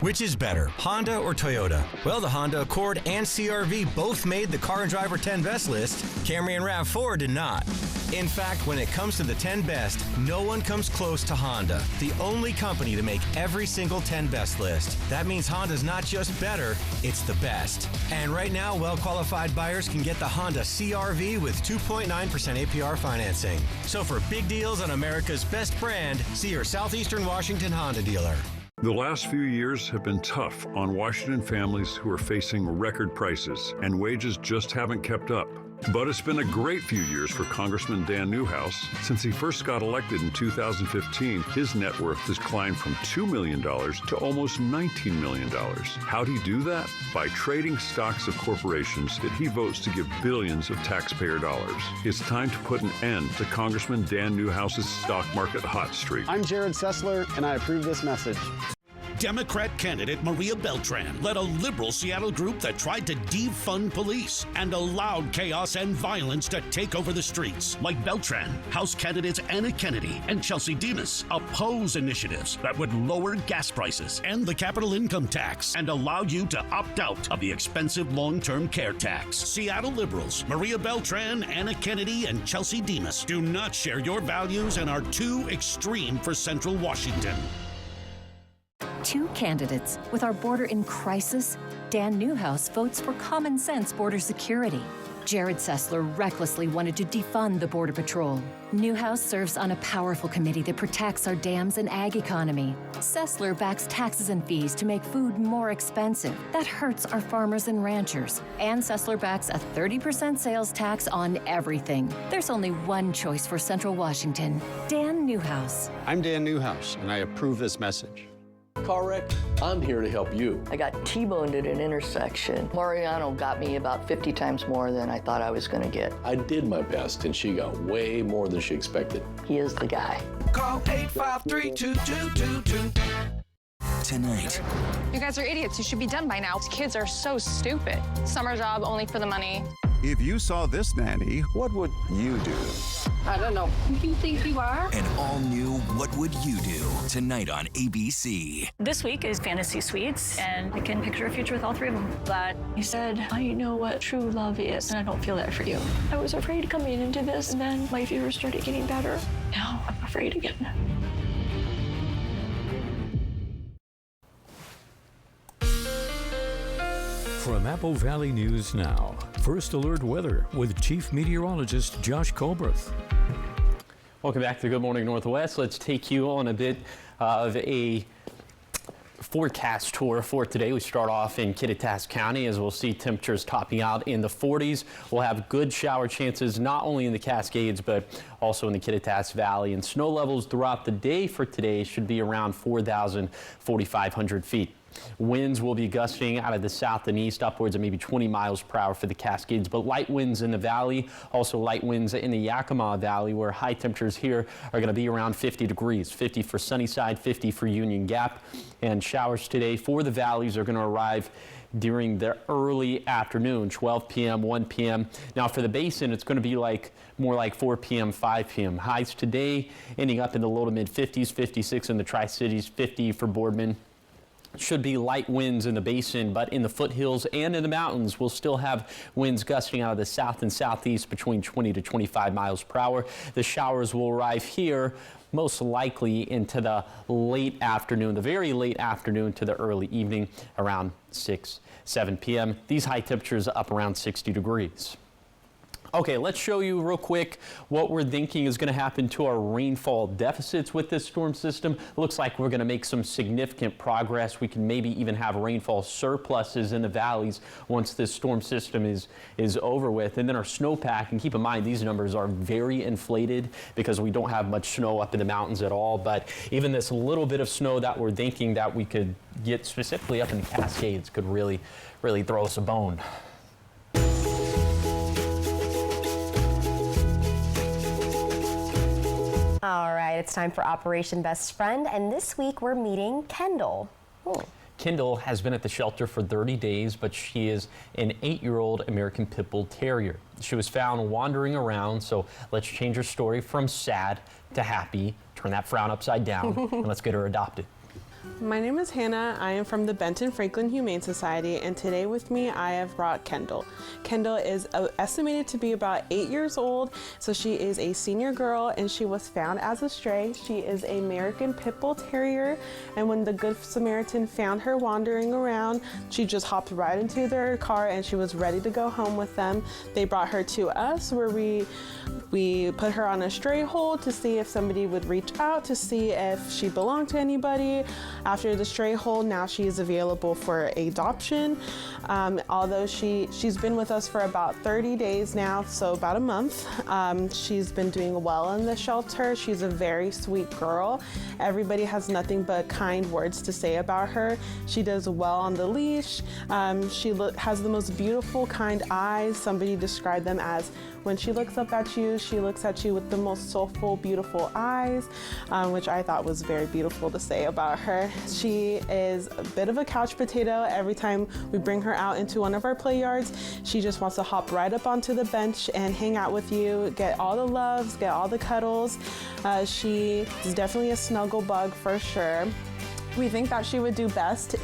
Which is better, Honda or Toyota? Well, the Honda Accord and CR-V both made the Car and Driver 10 Best list. Camry and RAV4 did not. In fact, when it comes to the 10 Best, no one comes close to Honda, the only company to make every single 10 Best list. That means Honda's not just better, it's the best. And right now, well-qualified buyers can get the Honda CR-V with 2.9% APR financing. So for big deals on America's best brand, see your Southeastern Washington Honda dealer. The last few years have been tough on Washington families who are facing record prices, and wages just haven't kept up. But it's been a great few years for Congressman Dan Newhouse. Since he first got elected in 2015, his net worth has climbed from $2 million to almost $19 million. How'd he do that? By trading stocks of corporations that he votes to give billions of taxpayer dollars. It's time to put an end to Congressman Dan Newhouse's stock market hot streak. I'm Jared Sessler, and I approve this message. Democrat candidate Maria Beltran led a liberal Seattle group that tried to defund police and allowed chaos and violence to take over the streets. Like Beltran, House candidates Anna Kennedy and Chelsea Demas oppose initiatives that would lower gas prices and the capital income tax and allow you to opt out of the expensive long-term care tax. Seattle liberals Maria Beltran, Anna Kennedy, and Chelsea Demas do not share your values and are too extreme for Central Washington. Two candidates with our border in crisis. Dan Newhouse votes for common sense border security. Jared Sessler recklessly wanted to defund the Border Patrol. Newhouse serves on a powerful committee that protects our dams and ag economy. Sessler backs taxes and fees to make food more expensive. That hurts our farmers and ranchers. And Sessler backs a 30% sales tax on everything. There's only one choice for Central Washington: Dan Newhouse. I'm Dan Newhouse, and I approve this message. Car wreck? I'm here to help you. I got T-boned at an intersection. Mariano got me about 50 times more than I thought I was going to get. I did my best, and she got way more than she expected. He is the guy. Call 853-2222. Tonight. You guys are idiots. You should be done by now. These kids are so stupid. Summer job only for the money. If you saw this nanny, what would you do? I don't know. Who do you think you are? An all-new What Would You Do? Tonight on ABC. This week is Fantasy Suites, and I can picture a future with all three of them. But he said, I know what true love is, and I don't feel that for you. I was afraid coming into this, and then my fever started getting better. Now I'm afraid again. From Apple Valley News Now, First Alert Weather with Chief Meteorologist Josh Colbert. Welcome back to Good Morning Northwest. Let's take you on a bit of a forecast tour for today. We start off in Kittitas County, as we'll see temperatures topping out in the 40s. We'll have good shower chances not only in the Cascades but also in the Kittitas Valley, and snow levels throughout the day for today should be around 4,500 feet. Winds will be gusting out of the south and east upwards of maybe 20 miles per hour for the Cascades, but light winds in the valley, also light winds in the Yakima Valley, where high temperatures here are going to be around 50 degrees, 50 for Sunnyside, 50 for Union Gap. And showers today for the valleys are going to arrive during the early afternoon, 12 p.m., 1 p.m. Now for the basin, it's going to be more like 4 p.m., 5 p.m. Highs today ending up in the low to mid 50s, 56 in the Tri-Cities, 50 for Boardman. Should be light winds in the basin, but in the foothills and in the mountains, we'll still have winds gusting out of the south and southeast between 20 to 25 miles per hour. The showers will arrive here most likely into the late afternoon, the very late afternoon to the early evening, around 6, 7 p.m. These high temperatures up around 60 degrees. Okay, let's show you real quick what we're thinking is going to happen to our rainfall deficits with this storm system. Looks like we're going to make some significant progress. We can maybe even have rainfall surpluses in the valleys once this storm system is over with. And then our snowpack, and keep in mind these numbers are very inflated because we don't have much snow up in the mountains at all. But even this little bit of snow that we're thinking that we could get specifically up in the Cascades could really throw us a bone. All right, it's time for Operation Best Friend, and this week we're meeting Kendall. Kendall has been at the shelter for 30 days, but she is an 8-year-old American Pit Bull Terrier. She was found wandering around, so let's change her story from sad to happy, turn that frown upside down, and let's get her adopted. My name is Hannah. I am from the Benton Franklin Humane Society, and today with me I have brought Kendall. Kendall is estimated to be about 8 years old, so she is a senior girl and she was found as a stray. She is an American Pit Bull Terrier, and when the Good Samaritan found her wandering around, she just hopped right into their car and she was ready to go home with them. They brought her to us where we put her on a stray hold to see if somebody would reach out to see if she belonged to anybody. After the stray hold, now she is available for adoption. Although she's been with us for about 30 days now, so about a month. She's been doing well in the shelter. She's a very sweet girl. Everybody has nothing but kind words to say about her. She does well on the leash. She has the most beautiful, kind eyes. Somebody described them as, when she looks up at you, she looks at you with the most soulful, beautiful eyes, which I thought was very beautiful to say about her. She is a bit of a couch potato. Every time we bring her out into one of our play yards, she just wants to hop right up onto the bench and hang out with you, get all the loves, get all the cuddles. She is definitely a snuggle bug for sure. We think that she would do best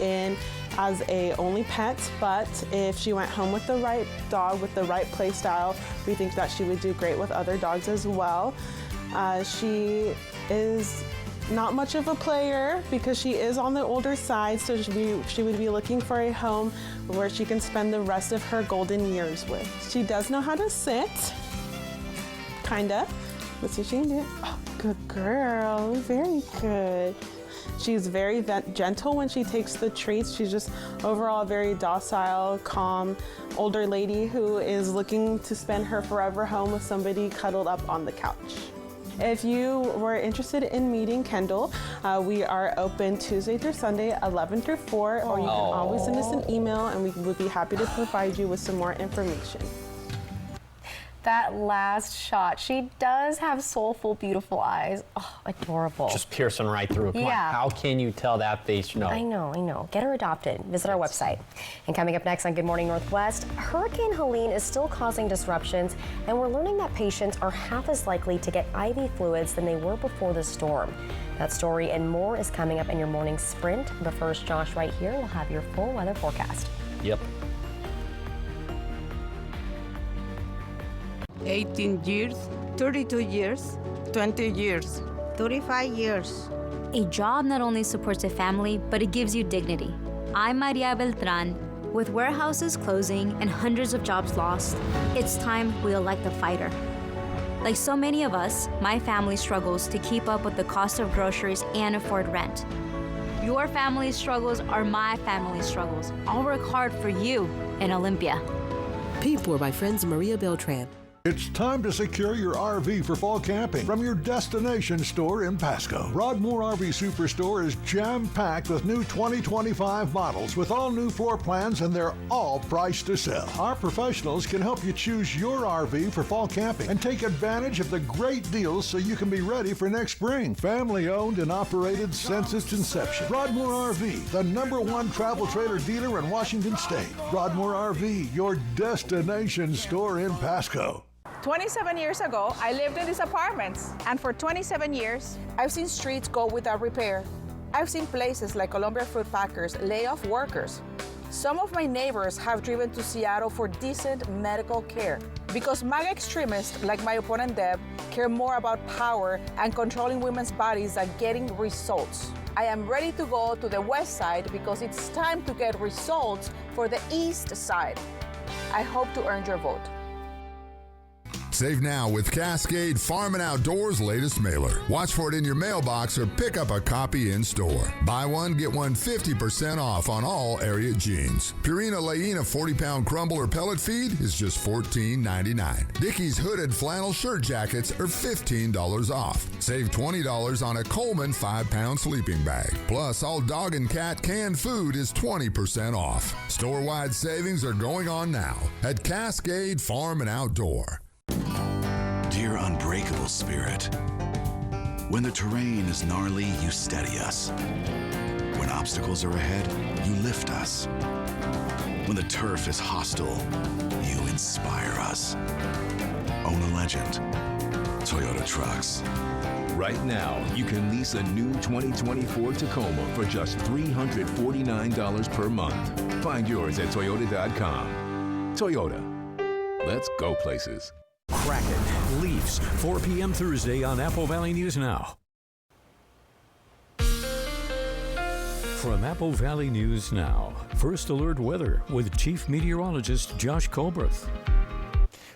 as a only pet, but if she went home with the right dog, with the right play style, we think that she would do great with other dogs as well. She is not much of a player because she is on the older side, so she would be looking for a home where she can spend the rest of her golden years with. She does know how to sit, kinda. Let's see if she can do it. Oh, good girl, very good. She's very gentle when she takes the treats. She's just overall very docile, calm, older lady who is looking to spend her forever home with somebody cuddled up on the couch. If you were interested in meeting Kendall, we are open Tuesday through Sunday, 11 through 4, or you can always send us an email and we would be happy to provide you with some more information. That last shot, she does have soulful, beautiful eyes. Oh, adorable. Just piercing right through. Come on, how can you tell that face no? I know. Get her adopted. Visit our website. And coming up next on Good Morning Northwest, Hurricane Helene is still causing disruptions, and we're learning that patients are half as likely to get IV fluids than they were before the storm. That story and more is coming up in your morning sprint. But first, Josh right here will have your full weather forecast. Yep. 18 years, 32 years, 20 years, 35 years. A job not only supports a family, but it gives you dignity. I'm Maria Beltran. With warehouses closing and hundreds of jobs lost, it's time we elect a fighter. Like so many of us, my family struggles to keep up with the cost of groceries and afford rent. Your family's struggles are my family's struggles. I'll work hard for you in Olympia. Paid for by friends Maria Beltran. It's time to secure your RV for fall camping from your destination store in Pasco. Broadmoor RV Superstore is jam-packed with new 2025 models with all new floor plans, and they're all priced to sell. Our professionals can help you choose your RV for fall camping and take advantage of the great deals so you can be ready for next spring. Family owned and operated since its inception. Broadmoor RV, the #1 travel trailer dealer in Washington State. Broadmoor RV, your destination store in Pasco. 27 years ago, I lived in these apartments, and for 27 years, I've seen streets go without repair. I've seen places like Columbia Fruit Packers lay off workers. Some of my neighbors have driven to Seattle for decent medical care because MAGA extremists like my opponent Deb care more about power and controlling women's bodies than getting results. I am ready to go to the west side because it's time to get results for the east side. I hope to earn your vote. Save now with Cascade Farm and Outdoors' latest mailer. Watch for it in your mailbox or pick up a copy in store. Buy one, get one 50% off on all area jeans. Purina Laina 40-pound crumble or pellet feed is just $14.99. Dickies hooded flannel shirt jackets are $15 off. Save $20 on a Coleman 5-pound sleeping bag. Plus, all dog and cat canned food is 20% off. Store-wide savings are going on now at Cascade Farm and Outdoor. Dear unbreakable spirit, when the terrain is gnarly, you steady us. When obstacles are ahead, you lift us. When the turf is hostile, you inspire us. Own a legend. Toyota Trucks. Right now, you can lease a new 2024 Tacoma for just $349 per month. Find yours at Toyota.com. Toyota. Let's go places. Kraken, Leafs, 4 p.m. Thursday on Apple Valley News Now. From Apple Valley News Now, First Alert Weather with Chief Meteorologist Josh Colbert.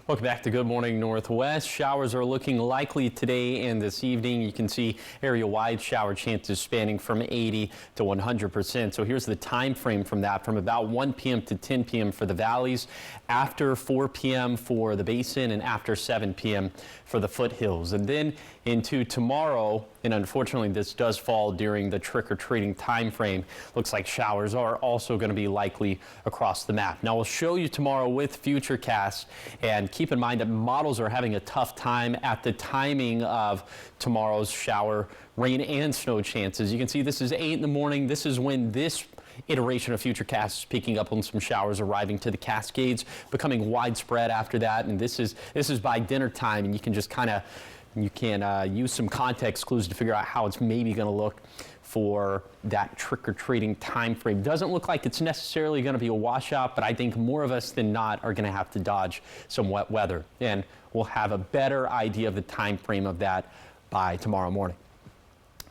Welcome back to Good Morning Northwest. Showers are looking likely today and this evening. You can see area-wide shower chances spanning from 80 to 100%. So here's the time frame from that, from about 1 p.m. to 10 p.m. for the valleys, after 4 p.m. for the basin, and after 7 p.m. for the foothills. And then into tomorrow, and unfortunately this does fall during the trick-or-treating time frame. Looks like showers are also going to be likely across the map. Now we'll show you tomorrow with Futurecast, and keep in mind that models are having a tough time at the timing of tomorrow's shower, rain, and snow chances. You can see this is 8 in the morning. This is when this iteration of Futurecast is picking up on some showers arriving to the Cascades, becoming widespread after that. And this is by dinner time, and you can just use some context clues to figure out how it's maybe going to look for that trick-or-treating time frame. Doesn't look like it's necessarily going to be a washout, but I think more of us than not are going to have to dodge some wet weather, and we'll have a better idea of the time frame of that by tomorrow morning.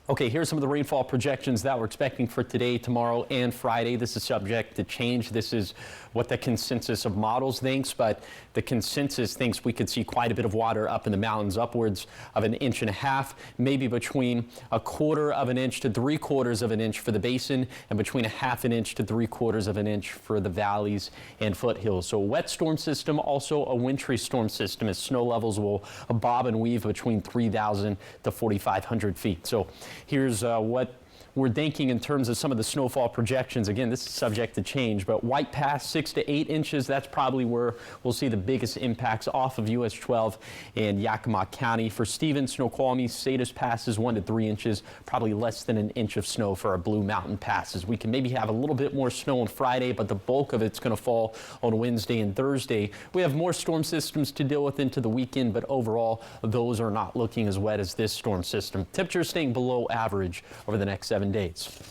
Okay, here's some of the rainfall projections that we're expecting for today, tomorrow, and Friday. This is subject to change. This is what the consensus of models thinks, but the consensus thinks we could see quite a bit of water up in the mountains, upwards of 1.5 inches, maybe between 1/4 of an inch to 3/4 of an inch for the basin, and between 1/2 inch to 3/4 of an inch for the valleys and foothills. So a wet storm system, also a wintry storm system, as snow levels will bob and weave between 3,000 to 4,500 feet. So here's what we're thinking in terms of some of the snowfall projections. Again, this is subject to change, but White Pass 6 to 8 inches, that's probably where we'll see the biggest impacts off of US 12 and Yakima County. For Stevens, Snoqualmie, Sadis passes 1 to 3 inches, probably less than an inch of snow for our Blue Mountain passes. We can maybe have a little bit more snow on Friday, but the bulk of it's going to fall on Wednesday and Thursday. We have more storm systems to deal with into the weekend, but overall, those are not looking as wet as this storm system. Temperatures staying below average over the next 7 days.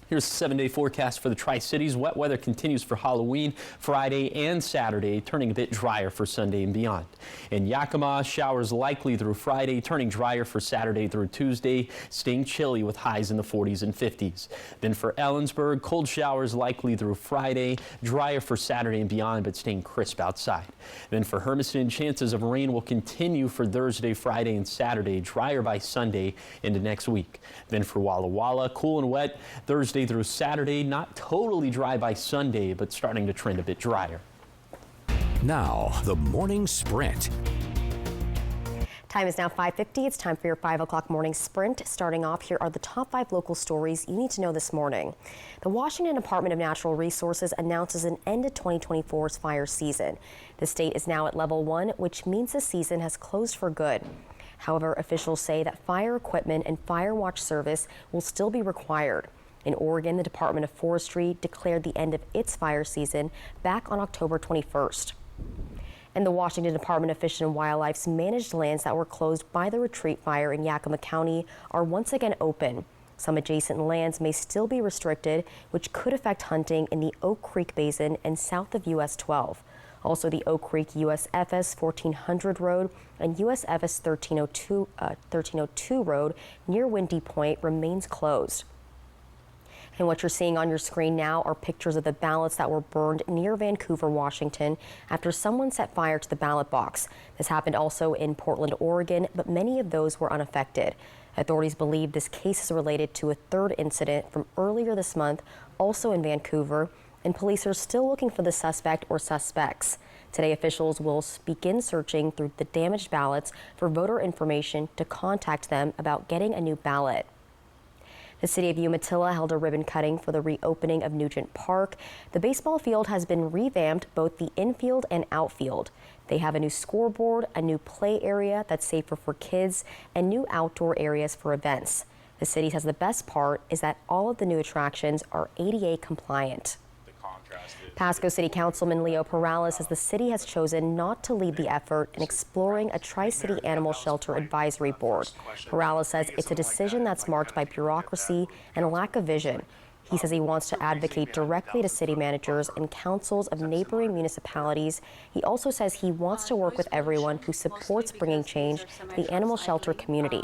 Here's the 7-day forecast for the Tri-Cities. Wet weather continues for Halloween, Friday, and Saturday, turning a bit drier for Sunday and beyond. In Yakima, showers likely through Friday, turning drier for Saturday through Tuesday, staying chilly with highs in the 40s and 50s. Then for Ellensburg, cold showers likely through Friday, drier for Saturday and beyond, but staying crisp outside. Then for Hermiston, chances of rain will continue for Thursday, Friday, and Saturday, drier by Sunday into next week. Then for Walla Walla, cool and wet Thursday through Saturday, not totally dry by Sunday, but starting to trend a bit drier. Now, the morning sprint. Time is now 5:50. It's time for your 5 o'clock morning sprint. Starting off, here are the top 5 local stories you need to know this morning. The Washington Department of Natural Resources announces an end to 2024's fire season. The state is now at level 1, which means the season has closed for good. However, officials say that fire equipment and fire watch service will still be required. In Oregon, the Department of Forestry declared the end of its fire season back on October 21st. And the Washington Department of Fish and Wildlife's managed lands that were closed by the Retreat Fire in Yakima County are once again open. Some adjacent lands may still be restricted, which could affect hunting in the Oak Creek Basin and south of US 12. Also, the Oak Creek USFS 1400 Road and USFS 1302 Road near Windy Point remains closed. And what you're seeing on your screen now are pictures of the ballots that were burned near Vancouver, Washington, after someone set fire to the ballot box. This happened also in Portland, Oregon, but many of those were unaffected. Authorities believe this case is related to a third incident from earlier this month, also in Vancouver, and police are still looking for the suspect or suspects. Today, officials will begin searching through the damaged ballots for voter information to contact them about getting a new ballot. The city of Umatilla held a ribbon cutting for the reopening of Nugent Park. The baseball field has been revamped, both the infield and outfield. They have a new scoreboard, a new play area that's safer for kids, and new outdoor areas for events. The city says the best part is that all of the new attractions are ADA compliant. Pasco City Councilman Leo Perales says the city has chosen not to lead the effort in exploring a Tri-City Animal Shelter Advisory Board. Perales says it's a decision that's marked by bureaucracy and a lack of vision. He says he wants to advocate directly to city managers and councils of neighboring municipalities. He also says he wants to work with everyone who supports bringing change to the animal shelter community.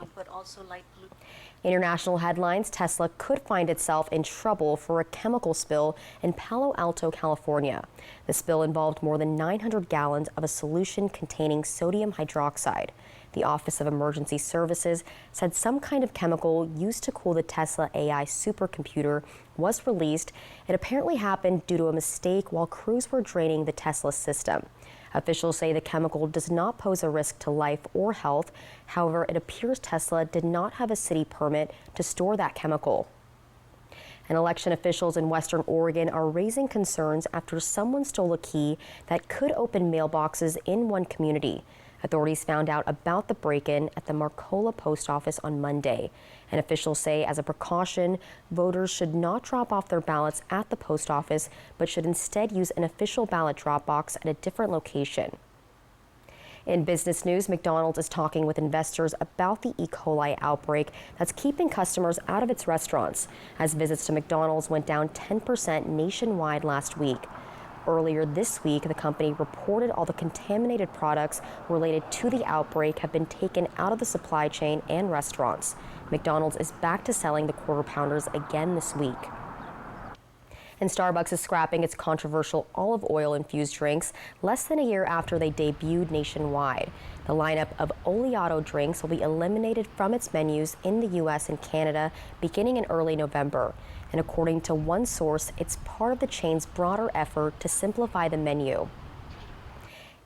International headlines: Tesla could find itself in trouble for a chemical spill in Palo Alto, California. The spill involved more than 900 gallons of a solution containing sodium hydroxide. The Office of Emergency Services said some kind of chemical used to cool the Tesla AI supercomputer was released. It apparently happened due to a mistake while crews were draining the Tesla system. Officials say the chemical does not pose a risk to life or health. However, it appears Tesla did not have a city permit to store that chemical. And election officials in Western Oregon are raising concerns after someone stole a key that could open mailboxes in one community. Authorities found out about the break-in at the Marcola post office on Monday. And officials say as a precaution, voters should not drop off their ballots at the post office, but should instead use an official ballot drop box at a different location. In business news, McDonald's is talking with investors about the E. coli outbreak that's keeping customers out of its restaurants, as visits to McDonald's went down 10% nationwide last week. Earlier this week, the company reported all the contaminated products related to the outbreak have been taken out of the supply chain and restaurants. McDonald's is back to selling the Quarter Pounders again this week. And Starbucks is scrapping its controversial olive oil-infused drinks less than a year after they debuted nationwide. The lineup of Oleato drinks will be eliminated from its menus in the U.S. and Canada beginning in early November. And according to one source, it's part of the chain's broader effort to simplify the menu.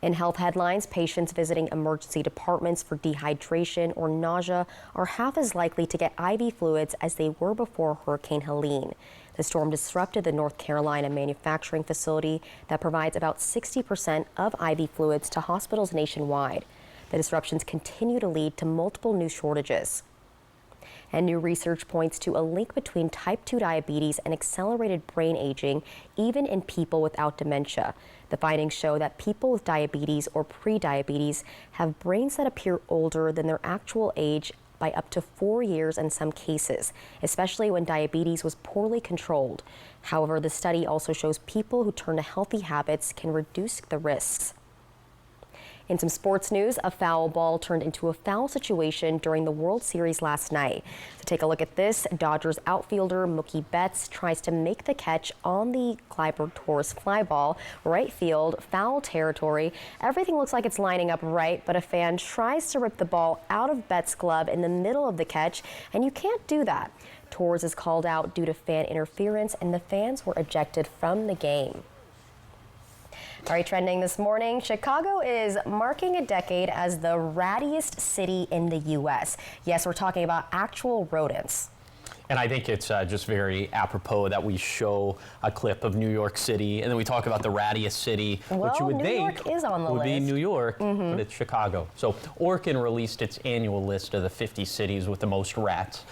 In health headlines, patients visiting emergency departments for dehydration or nausea are half as likely to get IV fluids as they were before Hurricane Helene. The storm disrupted the North Carolina manufacturing facility that provides about 60% of IV fluids to hospitals nationwide. The disruptions continue to lead to multiple new shortages. And new research points to a link between type 2 diabetes and accelerated brain aging, even in people without dementia. The findings show that people with diabetes or pre-diabetes have brains that appear older than their actual age by up to 4 years in some cases, especially when diabetes was poorly controlled. However, the study also shows people who turn to healthy habits can reduce the risks. In some sports news, a foul ball turned into a foul situation during the World Series last night. So take a look at this. Dodgers outfielder Mookie Betts tries to make the catch on the Clyburn Torres fly ball, right field, foul territory. Everything looks like it's lining up right, but a fan tries to rip the ball out of Betts' glove in the middle of the catch, and you can't do that. Torres is called out due to fan interference, and the fans were ejected from the game. All right, trending this morning, Chicago is marking a decade as the rattiest city in the U.S. Yes, we're talking about actual rodents. And I think it's just very apropos that we show a clip of New York City and then we talk about the rattiest city, which you would think is on the would list. be New York, but it's Chicago. So Orkin released its annual list of the 50 cities with the most rats.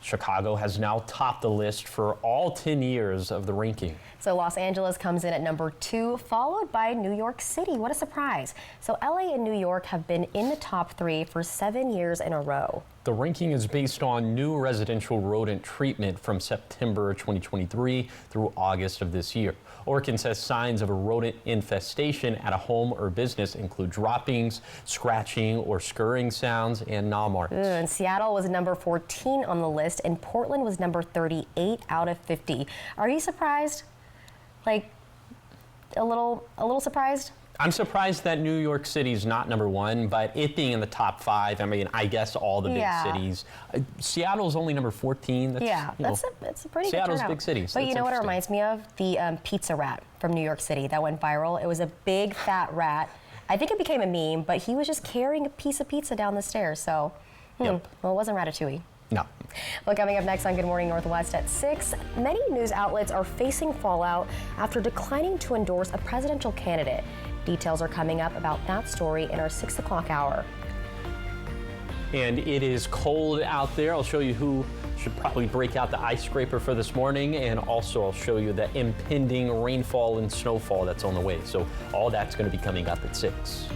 Chicago has now topped the list for all 10 years of the ranking. So Los Angeles comes in at number 2, followed by New York City. What a surprise. So LA and New York have been in the top 3 for 7 years in a row. The ranking is based on new residential rodent treatment from September 2023 through August of this year. Orkin says signs of a rodent infestation at a home or business include droppings, scratching or scurrying sounds, and gnaw marks. And Seattle was number 14 on the list, and Portland was number 38 out of 50. Are you surprised? Like, a little surprised? I'm surprised that New York City's not number 1, but it being in the top 5, I mean, I guess all the big cities. Seattle's only number 14. That's, it's a pretty Seattle's good turnout. big cities. But you know what it reminds me of? The pizza rat from New York City that went viral. It was a big fat rat. I think it became a meme, but he was just carrying a piece of pizza down the stairs. So, well, it wasn't Ratatouille. No. Well, coming up next on Good Morning Northwest at 6, many news outlets are facing fallout after declining to endorse a presidential candidate. Details are coming up about that story in our 6 o'clock hour. And it is cold out there. I'll show you who should probably break out the ice scraper for this morning, and also I'll show you the impending rainfall and snowfall that's on the way. So all that's going to be coming up at 6.